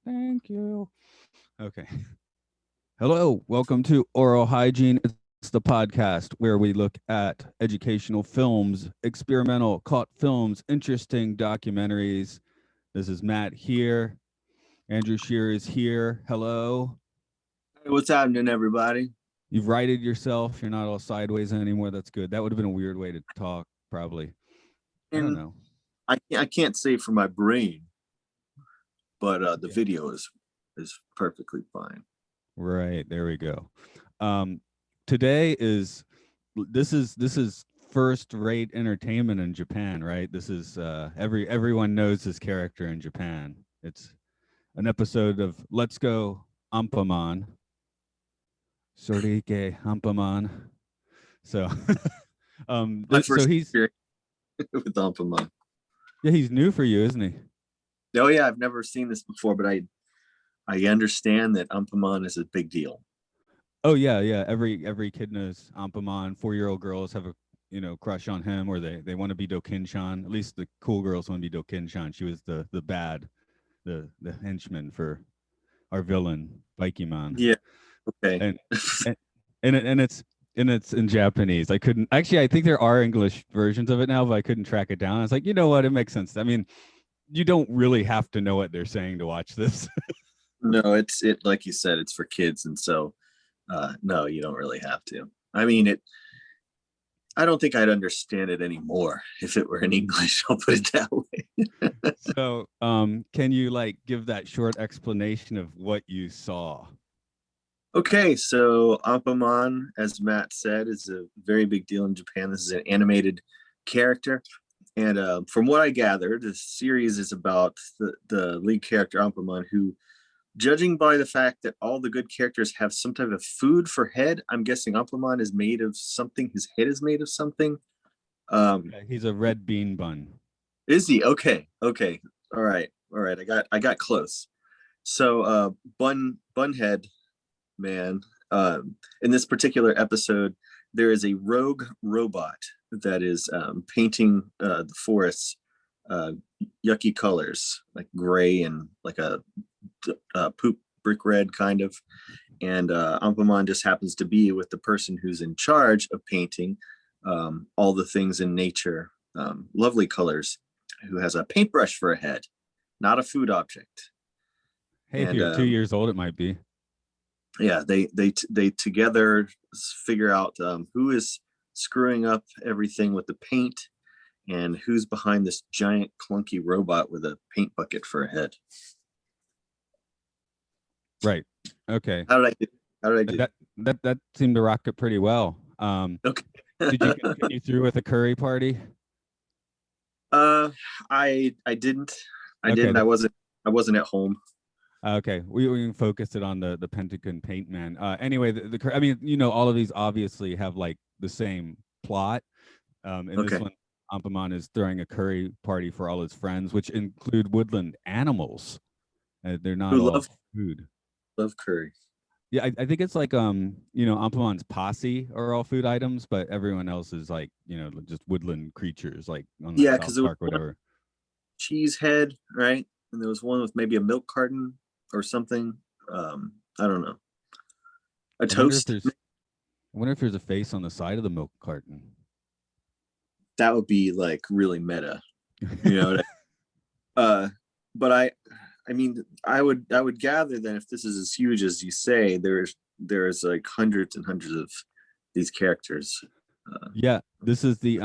Thank you. Okay. Hello. Welcome to Aural Hygiene. It's the podcast where we look at educational films, experimental cult films, interesting documentaries. This is Matt here. Andrew Shearer is here. Hello. Hey, what's happening, everybody? You've righted yourself. You're not all sideways anymore. That's good. That would have been a weird way to talk, probably. I don't know. I can't say for my brain, but the video is perfectly fine. Right. There we go. Today is first-rate entertainment in Japan, right? This is everyone knows this character in Japan. It's an episode of Let's Go Anpanman. Sorike Anpanman. So So he's with Anpanman. Yeah, he's new for you, isn't he? Oh yeah, I've never seen this before, but I understand that Anpanman is a big deal. Oh yeah. Every kid knows Anpanman. 4-year-old girls have a crush on him, or they want to be Dokin-chan. At least the cool girls want to be Dokin-chan. She was the henchman for our villain, Bikeman. Yeah. Okay. And it's in Japanese. I think there are English versions of it now, but I couldn't track it down. I was like, you know what? It makes sense. I mean, you don't really have to know what they're saying to watch this. No, it's like you said, it's for kids, and so no, you don't really have to. I mean, I don't think I'd understand it anymore if it were in English. I'll put it that way. So, can you give that short explanation of what you saw? Okay, so Anpanman, as Matt said, is a very big deal in Japan. This is an animated character. And from what I gathered, the series is about the lead character, Anpanman, who, judging by the fact that all the good characters have some type of food for head, I'm guessing Anpanman is made of something. His head is made of something. Okay, he's a red bean bun. Is he? Okay. All right. I got close. So Bunhead Man, in this particular episode, there is a rogue robot that is painting the forests yucky colors, like gray and like a poop brick red kind of. And Anpanman just happens to be with the person who's in charge of painting all the things in nature, lovely colors, who has a paintbrush for a head, not a food object. Hey, if you're 2 years old, it might be. Yeah, they together figure out who is screwing up everything with the paint and who's behind this giant clunky robot with a paint bucket for a head. Right. Okay. How did I do? That seemed to rock it pretty well. Okay. Did you continue through with a curry party? I didn't. I wasn't at home. Okay, we focused it on the Penta-kun Paintman. Anyway, I mean, all of these obviously have the same plot. In this one, Anpanman is throwing a curry party for all his friends, which include woodland animals. They're not all food. Love curry. Yeah, I think it's Anpanman's posse are all food items, but everyone else is just woodland creatures, like on the South Park, whatever. Cheese head, right? And there was one with maybe a milk carton or something. I don't know. A toast. I wonder if there's a face on the side of the milk carton. That would be really meta, but I mean, I would gather that if this is as huge as you say, there's hundreds and hundreds of these characters. Yeah, this is the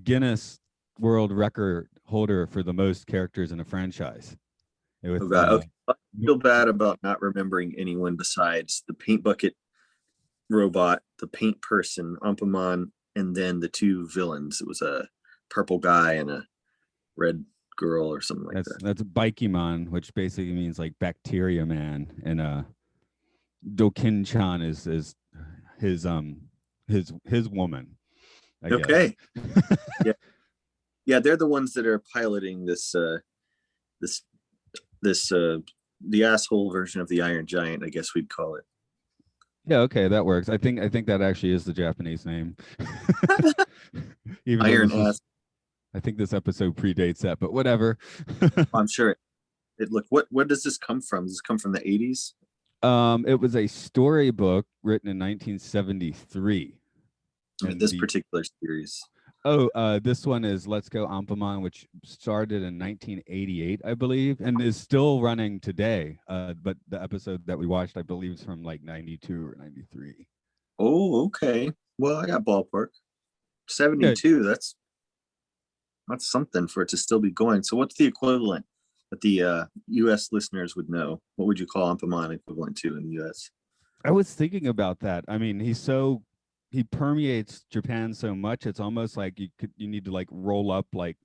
Guinness World Record holder for the most characters in a franchise. Okay. I feel bad about not remembering anyone besides the paint bucket robot, the paint person, Anpanman, and then the two villains. It was a purple guy and a red girl or something like that. That's Bikeman, which basically means bacteria man, and Dokin-chan is his woman. Okay. Yeah, they're the ones that are piloting this the asshole version of the Iron Giant, I guess we'd call it. Yeah, okay, that works. I think that actually is the Japanese name. Iron ass. I think this episode predates that, but whatever. I'm sure It look what does this come from? Does this come from the 80s? It was a storybook written in 1973. And This particular series. this one is Let's Go Anpanman, which started in 1988, I believe, and is still running today. But the episode that we watched, I believe, is from like 92 or 93. Oh, okay. Well, I got ballpark. 72. Yeah. That's something for it to still be going. So what's the equivalent that the US listeners would know? What would you call Anpanman equivalent to in the US? I was thinking about that. I mean, he permeates Japan so much. It's almost like you need to like roll up like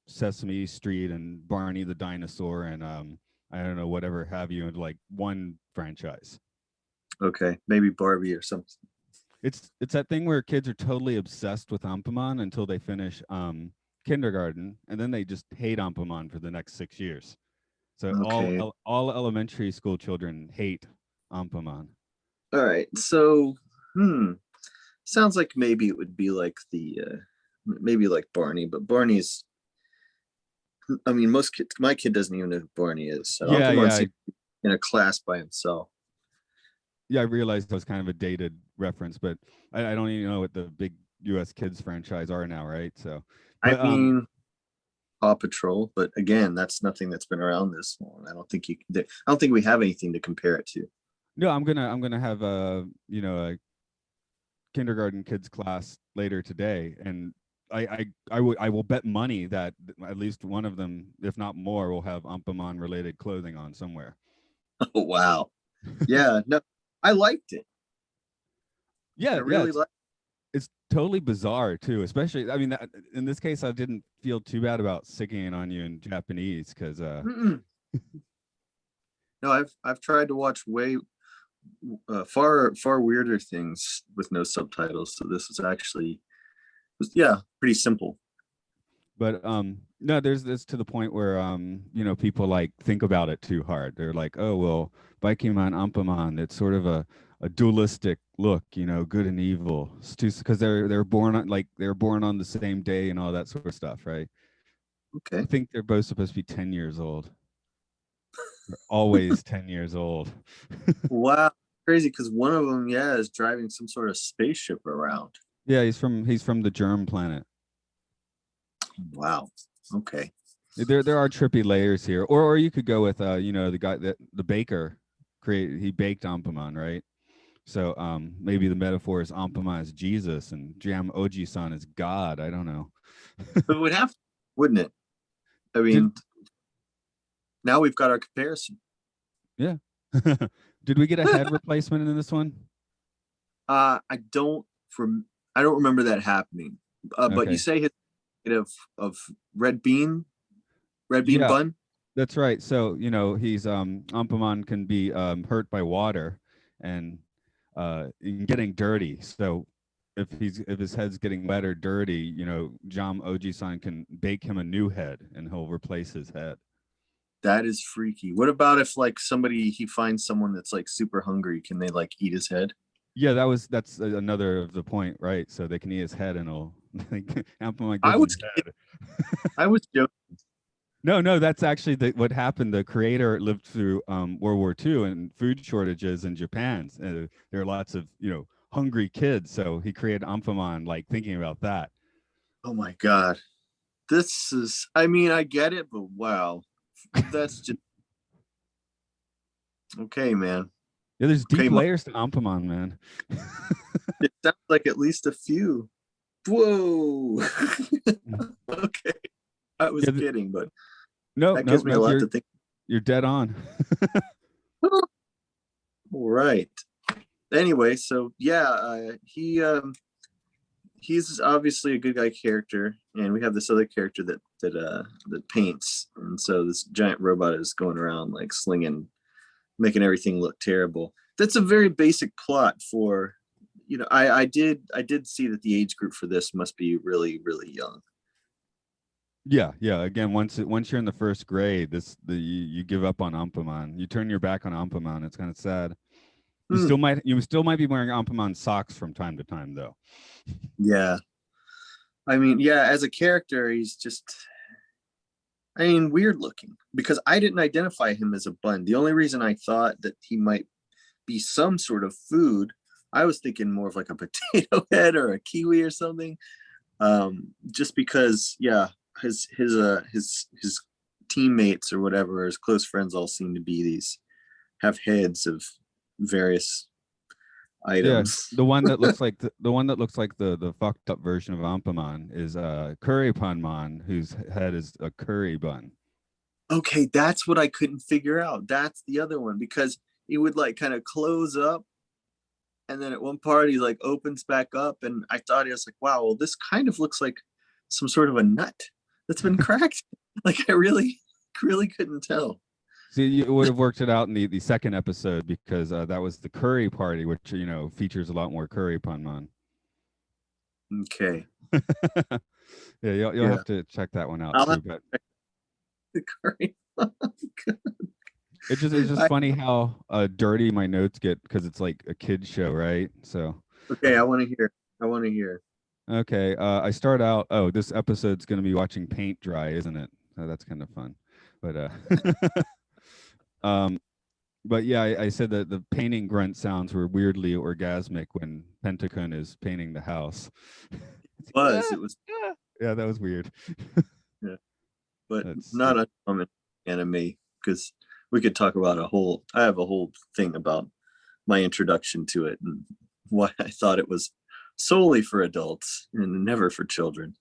Sesame Street and Barney the dinosaur and I don't know, whatever have you, into like one franchise. Okay, maybe Barbie or something. It's that thing where kids are totally obsessed with Anpanman until they finish kindergarten, and then they just hate Anpanman for the next 6 years. So okay. all elementary school children hate Anpanman. All right. So, sounds like maybe it would be like maybe like Barney, but Barney's. I mean, my kid doesn't even know who Barney is. So yeah. In a class by himself. Yeah, I realized that was kind of a dated reference, but I don't even know what the big U.S. kids franchise are now, right? So, but, I mean, Paw Patrol, but again, that's nothing that's been around this long. I don't think we have anything to compare it to. No, I'm gonna have a kindergarten kids class later today, and I will bet money that at least one of them, if not more, will have Anpanman related clothing on somewhere. Oh wow, yeah, no, I liked it. Yeah, I really liked. It's totally bizarre too, especially. I mean, in this case, I didn't feel too bad about sicking it on you in Japanese because. No, I've tried to watch way far weirder things with no subtitles, so this is actually, pretty simple. But no, there's this to the point where people like think about it too hard. They're like, oh well, Baikimon Anpanman, it's sort of a dualistic look, good and evil, because they're born on the same day and all that sort of stuff, right? Okay. I think they're both supposed to be 10 years old. They're always 10 years old. Wow, crazy, because one of them, is driving some sort of spaceship around. Yeah, he's from the germ planet. Wow. Okay. There are trippy layers here, or you could go with the guy that the baker he baked Anpanman, right? So maybe the metaphor is Anpanman is Jesus and Jam Oji-san is God. I don't know. But it would have to, wouldn't it? I mean, now we've got our comparison. Yeah. Did we get a head replacement in this one? I don't remember that happening. Okay. But you say his of red bean bun. That's right. So he's Anpanman can be hurt by water and getting dirty. So if his head's getting wet or dirty, Jam Oji-san can bake him a new head and he'll replace his head. That is freaky. What about if like he finds someone that's like super hungry? Can they like eat his head? Yeah, that's another of the point, right? So they can eat his head and it'll Anpanman I was joking. No, that's actually what happened. The creator lived through World War II and food shortages in Japan. There are lots of hungry kids, so he created Anpanman, like thinking about that. Oh my god, this is. I mean, I get it, but wow, that's just okay, man. Yeah, there's deep layers to Anpanman, man. It sounds like at least a few. Whoa. Okay, I was kidding, but that gives me a lot to think. You're dead on. All right. Anyway, so he's obviously a good guy character, and we have this other character that paints, and so this giant robot is going around like slinging, making everything look terrible. That's a very basic plot for, I did see that the age group for this must be really, really young. Yeah. Again, once you're in the first grade, you give up on Anpanman. You turn your back on Anpanman. It's kind of sad. You still might be wearing Anpanman socks from time to time, though. Yeah, I mean, as a character, he's just I mean, weird looking, because I didn't identify him as a bun. The only reason I thought that he might be some sort of food, I was thinking more of like a potato head or a kiwi or something. Just because, yeah, his teammates or whatever, his close friends, all seem to be these, have heads of various Yeah, items. the one that looks like the one that looks like the fucked up version of Anpanman is Curry Panman, whose head is a curry bun. Okay, that's what I couldn't figure out. That's the other one, because he would like kind of close up, and then at one part he like opens back up, and I thought, he was like, wow, well, this kind of looks like some sort of a nut that's been cracked. Like, I really couldn't tell. See, you would have worked it out in the second episode because that was the curry party, which features a lot more curry Panman. Okay. Yeah, you'll Yeah. have to check that one out I'll too. have But the curry. it's just I, funny how dirty my notes get because it's like a kid show, right? So okay, I want to hear. I want to hear. okay, I start out. Oh, this episode's going to be watching paint dry, isn't it? That's kind of fun. But um, but yeah, I said that the painting grunt sounds were weirdly orgasmic when Penta-kun is painting the house. It was, Yeah, that was weird. yeah, but That's not uncommon anime, because we could talk about I have a whole thing about my introduction to it and why I thought it was solely for adults and never for children.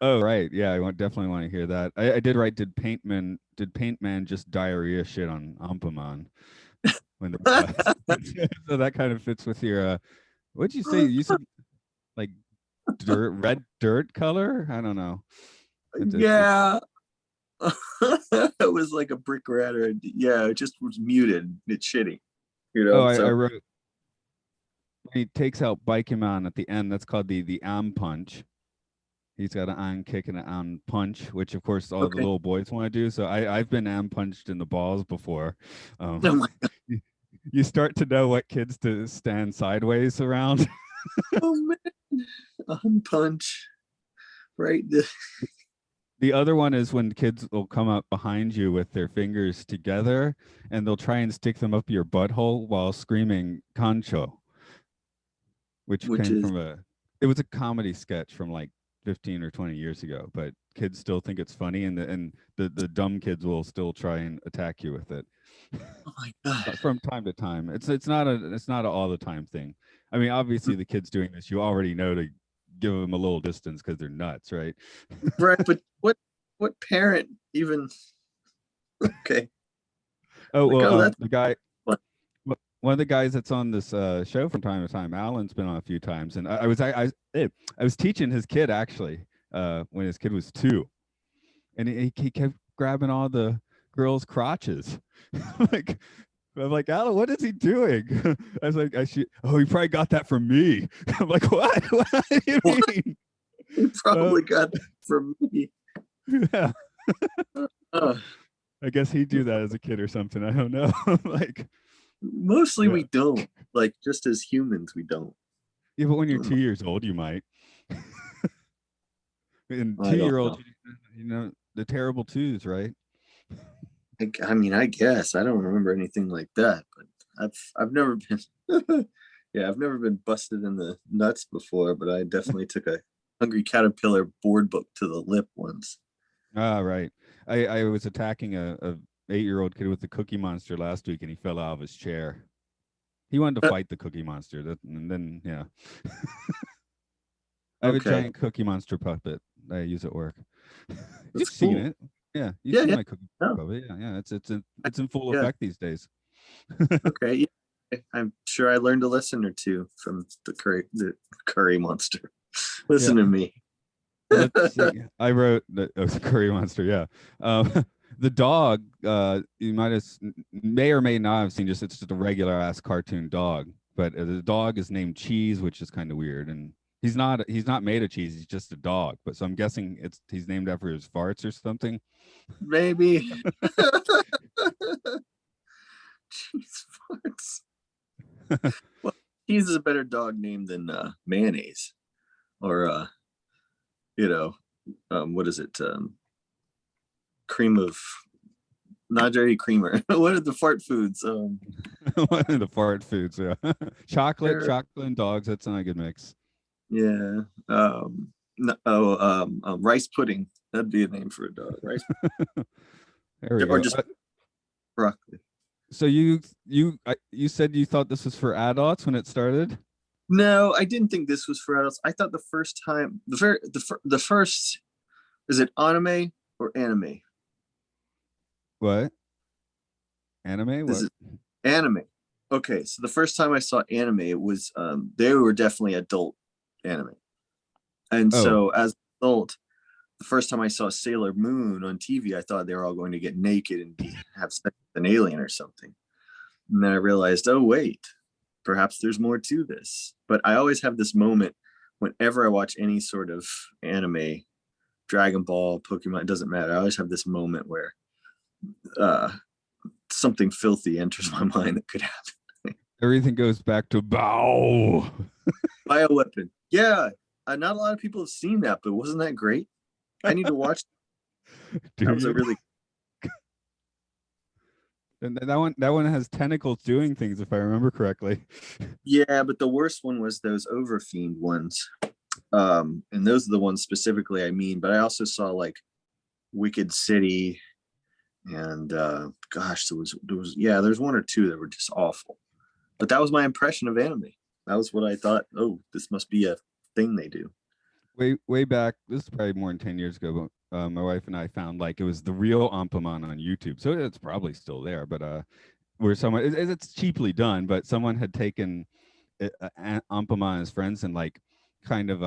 oh right, yeah, definitely want to hear that. I did write. Did Paintman just diarrhea shit on Anpanman when so that kind of fits with your what'd you say? You said like red dirt color? I don't know. It's Yeah. It was like a brick rat, or yeah, it just was muted. It's shitty, oh I so wrote when he takes out Bikeman at the end, that's called the arm punch. He's got an arm kick and an arm punch, which of course all the okay. little boys want to do. So I've been arm punched in the balls before. Oh my, You start to know what kids to stand sideways around. oh man, punch, right? The other one is when kids will come up behind you with their fingers together and they'll try and stick them up your butthole while screaming "Concho," which Which came is, from it was a comedy sketch from like 15 or 20 years ago, but kids still think it's funny, and the dumb kids will still try and attack you with it. oh my god, From time to time. It's not a all the time thing. I mean, obviously the kids doing this, you already know to give them a little distance because they're nuts, right? right? But what parent even? Okay, Oh like, well, oh, that's the guy, fun. one of the guys that's on this show from time to time, Alan's been on a few times, and I was teaching his kid actually when his kid was 2, and he kept grabbing all the girls' crotches, like. I'm like, Alan, what is he doing? I was like, oh, he probably got that from me. I'm like, what? What do you What? mean? You Uh, probably got that from me. yeah, Uh, I guess he do that as a kid or something. I don't know. Like, Mostly yeah, we don't. Like, just as humans, we don't. yeah, but when you're Um, 2 years old, you might. And I don't 2-year-olds, know. the terrible twos, right? I mean, I guess I don't remember anything like that, but I've never been. Yeah, I've never been busted in the nuts before, but I definitely took a Hungry Caterpillar board book to the lip once. Ah, right. I was attacking a 8-year-old kid with the Cookie Monster last week, and he fell out of his chair. He wanted to fight the Cookie Monster, and then yeah. I have a Okay, giant Cookie Monster puppet that I use at work. that's You've seen cool. it, yeah. You've Yeah, seen yeah, my Cookie no, Monster puppet, yeah, yeah. It's in full yeah, effect these days. okay. Yeah. I'm sure I learned a lesson or two from the curry monster. Yeah. Listen to me. Let's see. I wrote the Curry Monster. Yeah. The dog. You may or may not have seen. It's just a regular ass cartoon dog. But the dog is named Cheese, which is kind of weird. And he's not made of cheese. He's just a dog. But so I'm guessing he's named after his farts or something. Maybe. Cheese farts. Well, cheese is a better dog name than mayonnaise, or you know, what is it? cream of, not dairy creamer. What are the fart foods? The fart foods, yeah. chocolate and dogs. That's not a good mix. Yeah. Rice pudding. That'd be a name for a dog. Rice. There we Or go. just broccoli. So you said you thought this was for adults when it started? No, I didn't think this was for adults. I thought the first time, the first, is it anime or anime? What? Anime? What? Is it anime? Okay, so the first time I saw anime, it was they were definitely adult anime, and so as an adult, the first time I saw Sailor Moon on TV, I thought they were all going to get naked and have sex with an alien or something. And then I realized, oh wait, perhaps there's more to this. But I always have this moment whenever I watch any sort of anime, Dragon Ball, Pokemon, it doesn't matter. I always have this moment where something filthy enters my mind that could happen. Everything goes back to bow. Bioweapon. Yeah, not a lot of people have seen that, but wasn't that great? I need to watch. That was a really. And that one has tentacles doing things, if I remember correctly. Yeah, but the worst one was those Overfiend ones, and those are the ones specifically I mean. But I also saw like Wicked City, and gosh, there's one or two that were just awful. But that was my impression of anime. That was what I thought. Oh, this must be a thing they do. Way back, this is probably more than 10 years ago, but my wife and I found like it was the real Anpanman on YouTube. So it's probably still there, but where someone, it's cheaply done, but someone had taken Anpanman and his friends and like kind of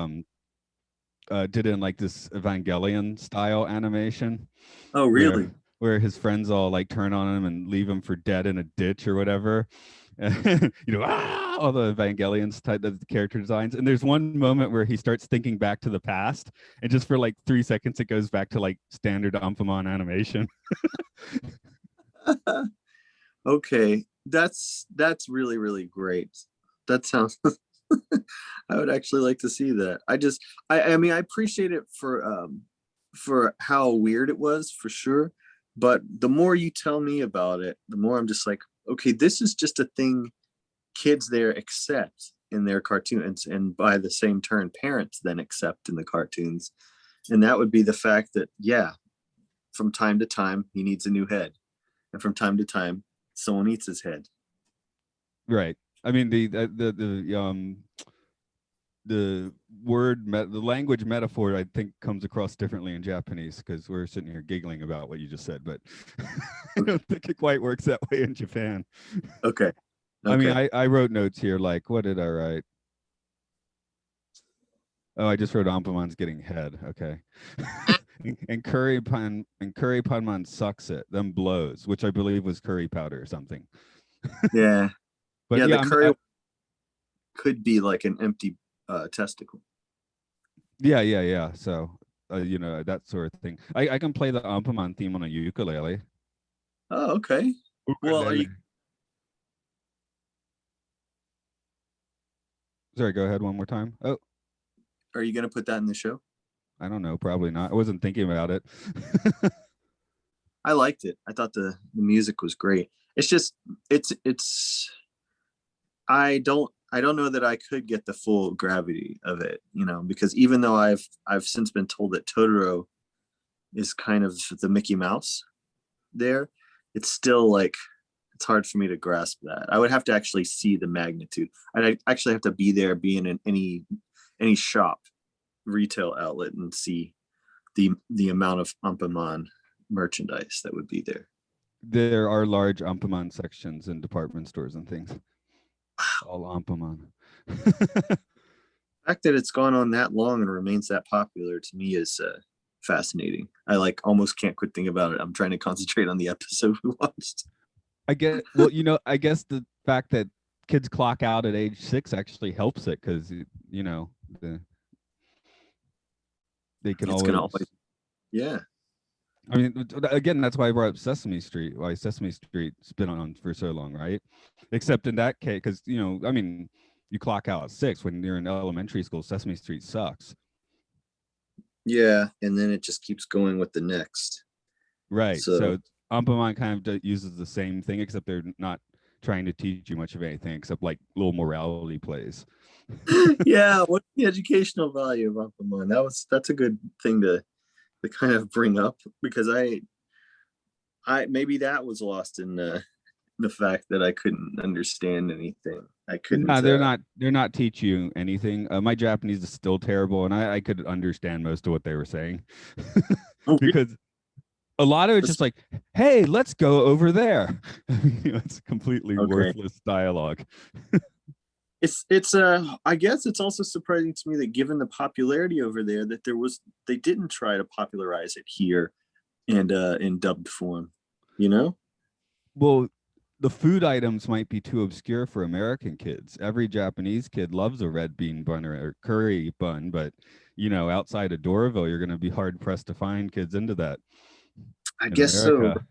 did it in like this Evangelion style animation. Oh, really? Where his friends all like turn on him and leave him for dead in a ditch or whatever. All the Evangelions type of character designs. And there's one moment where he starts thinking back to the past, and just for like 3 seconds, it goes back to like standard Anpanman animation. Okay, that's really, really great. That sounds. I would actually like to see that. I mean, I appreciate it for how weird it was, for sure. But the more you tell me about it, the more I'm just like, okay, this is just a thing kids there accept in their cartoons, and by the same turn, parents then accept in the cartoons. And that would be the fact that, yeah, from time to time, he needs a new head. And from time to time, someone eats his head. Right. I mean, the language metaphor, I think, comes across differently in Japanese, because we're sitting here giggling about what you just said, but I don't think it quite works that way in Japan. Okay. I mean, I wrote notes here, like, what did I write? Oh, I just wrote Anpanman's getting head. Okay. and Currypanman sucks it, then blows, which I believe was curry powder or something. Yeah. But yeah, the curry could be like an empty testicle. Yeah. So, that sort of thing. I can play the Anpanman theme on a ukulele. Oh, okay. Well, Sorry, go ahead one more time. Oh, are you going to put that in the show? I don't know. Probably not. I wasn't thinking about it. I liked it. I thought the music was great. It's just, I don't know that I could get the full gravity of it, because even though I've since been told that Totoro is kind of the Mickey Mouse there, it's still like, it's hard for me to grasp that. I would have to actually see the magnitude. I'd actually have to be there, be in any shop, retail outlet, and see the amount of Anpanman merchandise that would be there. There are large Anpanman sections in department stores and things. All Anpanman. The fact that it's gone on that long and remains that popular, to me, is fascinating. I like almost can't quit thinking about it. I'm trying to concentrate on the episode we watched. I guess the fact that kids clock out at age 6 actually helps it, because they can always. Yeah. I mean, again, that's why I brought up Sesame Street. Why Sesame Street's been on for so long, right? Except in that case, because I mean, you clock out at 6 when you're in elementary school. Sesame Street sucks. Yeah, and then it just keeps going with the next. Right. So So Anpanman kind of uses the same thing, except they're not trying to teach you much of anything except like little morality plays. yeah, what's the educational value of Anpanman? That's a good thing to kind of bring up, because I maybe that was lost in the fact that I couldn't understand anything. I No, couldn't. they're not teach you anything. My Japanese is still terrible, and I could understand most of what they were saying Oh, really? because a lot of it's just like, "Hey, let's go over there." It's completely Okay. worthless dialogue. It's I guess it's also surprising to me that given the popularity over there, that they didn't try to popularize it here and in dubbed form, you know? Well, the food items might be too obscure for American kids. Every Japanese kid loves a red bean bun or curry bun, but outside of Doraville, you're going to be hard pressed to find kids into that I in guess so. America.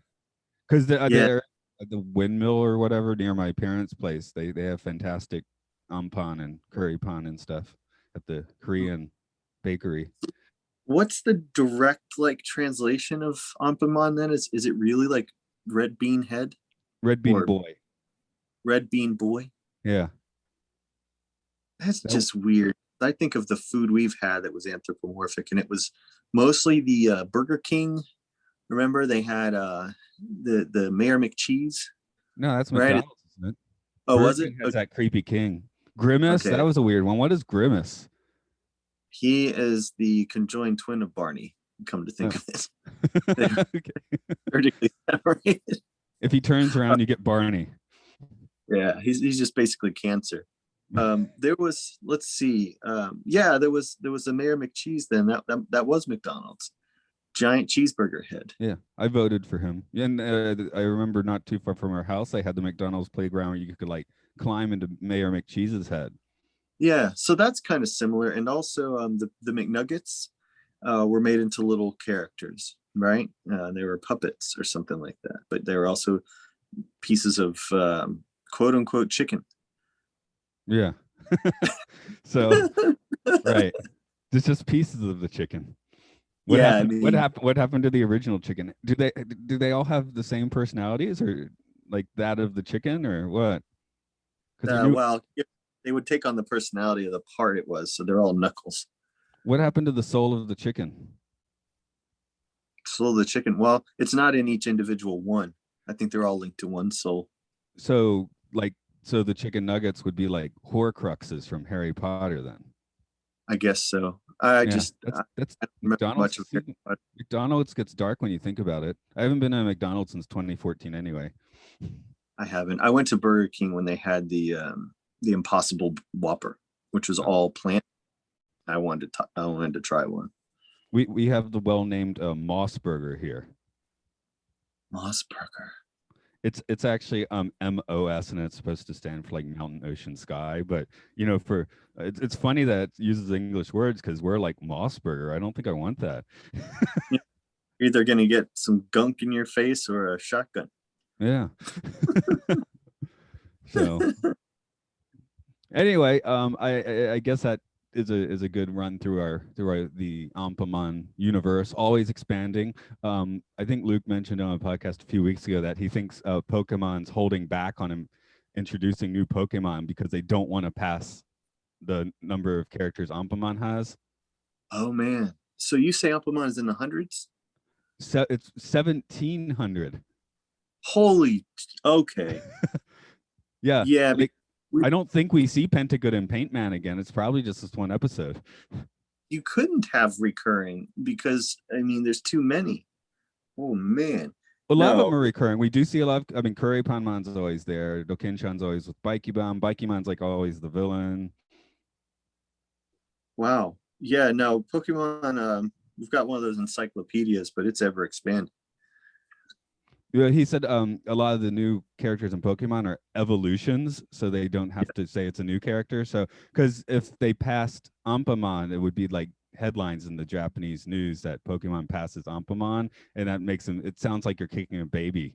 Because Yeah. they're at the windmill or whatever near my parents' place. They have fantastic ampan and curry pan and stuff at the Korean bakery. What's the direct like translation of Anpanman then? Is it really like red bean head Red bean or boy. red bean boy? Yeah. That's That, just weird. I think of the food we've had that was anthropomorphic, and it was mostly the Burger King. Remember they had the Mayor McCheese, no, that's right? McDonald's, isn't it? Oh, Burger was it? King has that creepy king. Grimace, that Okay. was a weird one. What is Grimace? He is the conjoined twin of Barney. Come to think Oh. of it, they're Okay. vertically separated. If he turns around, you get Barney. Yeah, he's just basically cancer. There was, let's see, yeah, there was a Mayor McCheese then. That was McDonald's giant cheeseburger head. Yeah, I voted for him. And I remember not too far from our house, I had the McDonald's playground where you could like climb into Mayor McCheese's head. Yeah, so that's kind of similar. And also, the McNuggets were made into little characters, right? They were puppets or something like that, but they were also pieces of quote unquote chicken. Yeah. So, right. It's just pieces of the chicken. What Yeah, I happened? What mean, happened? What happened to the original chicken? Do they all have the same personalities, or like that of the chicken, or what? Because well, they would take on the personality of the part it was, so they're all knuckles. what happened to the soul of the chicken? Soul of the chicken. Well, it's not in each individual one. I think they're all linked to one soul. So like, so the chicken nuggets would be like Horcruxes from Harry Potter, then. I guess so. I Yeah, just that's I don't remember McDonald's. much of Harry Potter. McDonald's gets dark when you think about it. I haven't been to McDonald's since 2014, anyway. I haven't. I went to Burger King when they had the Impossible Whopper, which was Uh, all plant. I wanted to try one. we have the well named Moss Burger here. Moss Burger. It's actually MOS, and it's supposed to stand for like mountain, ocean, sky. But for it's funny that it uses English words because we're like Moss Burger. I don't think I want that. You're either gonna get some gunk in your face or a shotgun. Yeah. So anyway, I guess that is a good run through the Ampamon universe, always expanding. I think Luke mentioned on a podcast a few weeks ago that he thinks Pokemon's holding back on him introducing new Pokemon because they don't want to pass the number of characters Ampamon has. Oh man. So you say Anpanman is in the hundreds? So it's 1,700. Holy. Okay. Yeah, Yeah. like I don't think we see Penta-kun and Paintman again. It's probably just this one episode. You couldn't have recurring because I mean there's too many. Oh man. A lot of them No. are recurring. We do see a lot of, I mean, Kuraipanman's always there. Dokinshan's always with Baikiban. Baikiman's like always the villain. Wow. Yeah, no, Pokemon, we've got one of those encyclopedias, but it's ever expanding. Yeah, he said a lot of the new characters in Pokemon are evolutions, so they don't have to say it's a new character. So, because if they passed Ampamon, it would be like headlines in the Japanese news that Pokemon passes Ampamon, and that makes them. It sounds like you're kicking a baby.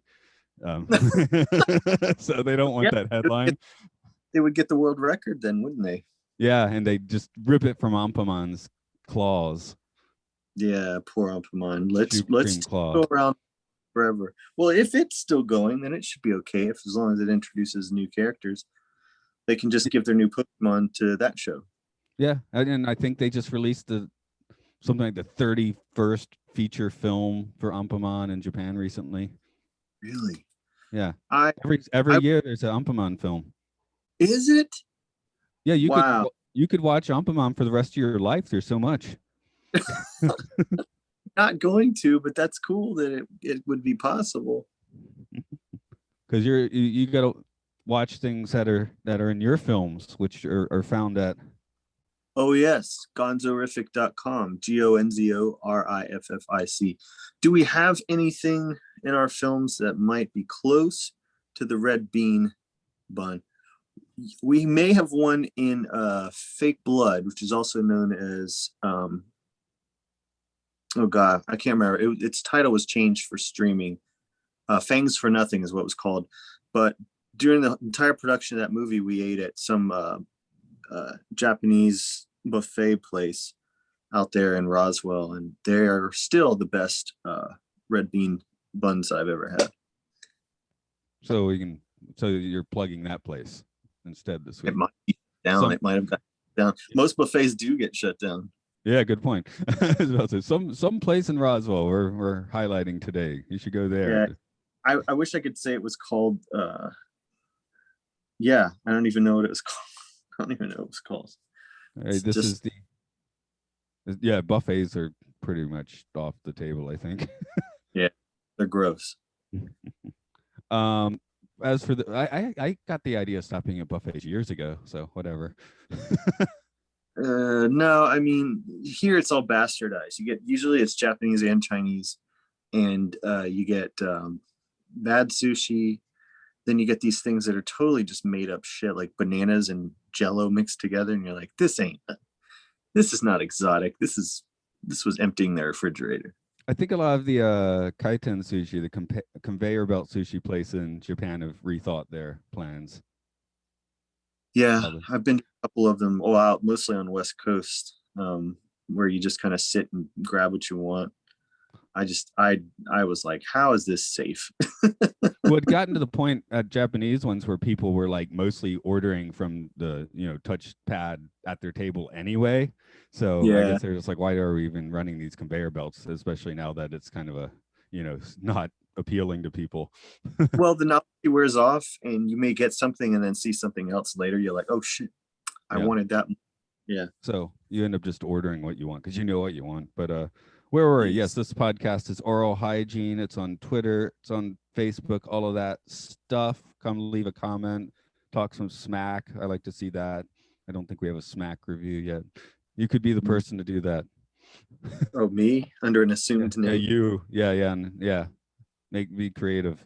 So they don't want Yeah, that headline. they would get the world record then, wouldn't they? Yeah, and they just rip it from Ampamon's claws. Yeah, poor Pokemon. Let's Supreme let's Claw. go around forever. Well, if it's still going, then it should be okay. If as long as it introduces new characters, they can just give their new Pokemon to that show. Yeah, and I think they just released something like the 31st feature film for Anpanman in Japan recently. Really? Yeah. I Every year there's an Anpanman film. Is it? Yeah, Wow. you could watch Anpanman for the rest of your life. There's so much. Not going to, but that's cool that it would be possible. Because you got to watch things that are in your films, which are found at. Oh yes, Gonzoriffic.com. Gonzoriffic. Do we have anything in our films that might be close to the red bean bun? We may have one in Fake Blood, which is also known as oh god, I can't remember. Its title was changed for streaming. Fangs for Nothing is what it was called. But during the entire production of that movie, we ate at some Japanese buffet place out there in Roswell, and they're still the best red bean buns I've ever had. So you're plugging that place instead this week. It might be down. It might have got down. Most buffets do get shut down. Yeah, good point. Some place in Roswell we're highlighting today. You should go there. Yeah, I wish I could say it was called. Yeah, I don't even know what it was called. I don't even know what it was called. All right, this is buffets are pretty much off the table, I think. Yeah, they're gross. As for I got the idea of stopping at buffets years ago, so whatever. No, I mean here it's all bastardized. Usually it's Japanese and Chinese, and you get bad sushi. Then you get these things that are totally just made up shit, like bananas and Jello mixed together, and you're like, this is not exotic. This was emptying their refrigerator. I think a lot of the kaiten sushi, the conveyor belt sushi place in Japan, have rethought their plans. Yeah, I've been to a couple of them, out mostly on the West Coast, where you just kind of sit and grab what you want. I was like, how is this safe? Well, it gotten to the point at Japanese ones where people were like mostly ordering from the touch pad at their table anyway. So yeah. I guess they're just like, why are we even running these conveyor belts, especially now that it's kind of a not appealing to people. Well, the novelty wears off, and you may get something and then see something else later. You're like, oh shit, I wanted that. Yeah. So you end up just ordering what you want because you know what you want. But where were we? Yes, this podcast is Aural Hygiene. It's on Twitter. It's on Facebook. All of that stuff. Come leave a comment. Talk some smack. I like to see that. I don't think we have a smack review yet. You could be the person to do that. Oh, me? Under an assumed name? Yeah, you. Yeah. Be creative.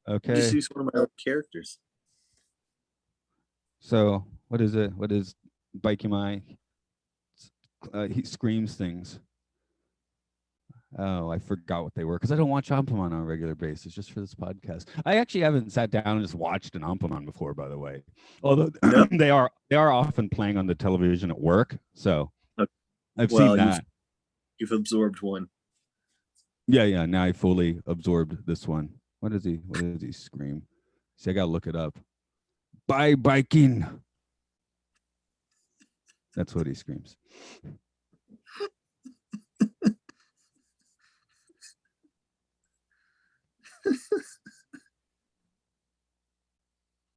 Okay. Just use one of my own characters. So what is it? What is Baikimai? He screams things. Oh, I forgot what they were because I don't watch Anpanman on a regular basis just for this podcast. I actually haven't sat down and just watched an Anpanman before, by the way. Although they are often playing on the television at work, so I've seen that. You've absorbed one. Yeah. Now I fully absorbed this one. What does he scream? See, I gotta look it up. Bye biking. That's what he screams.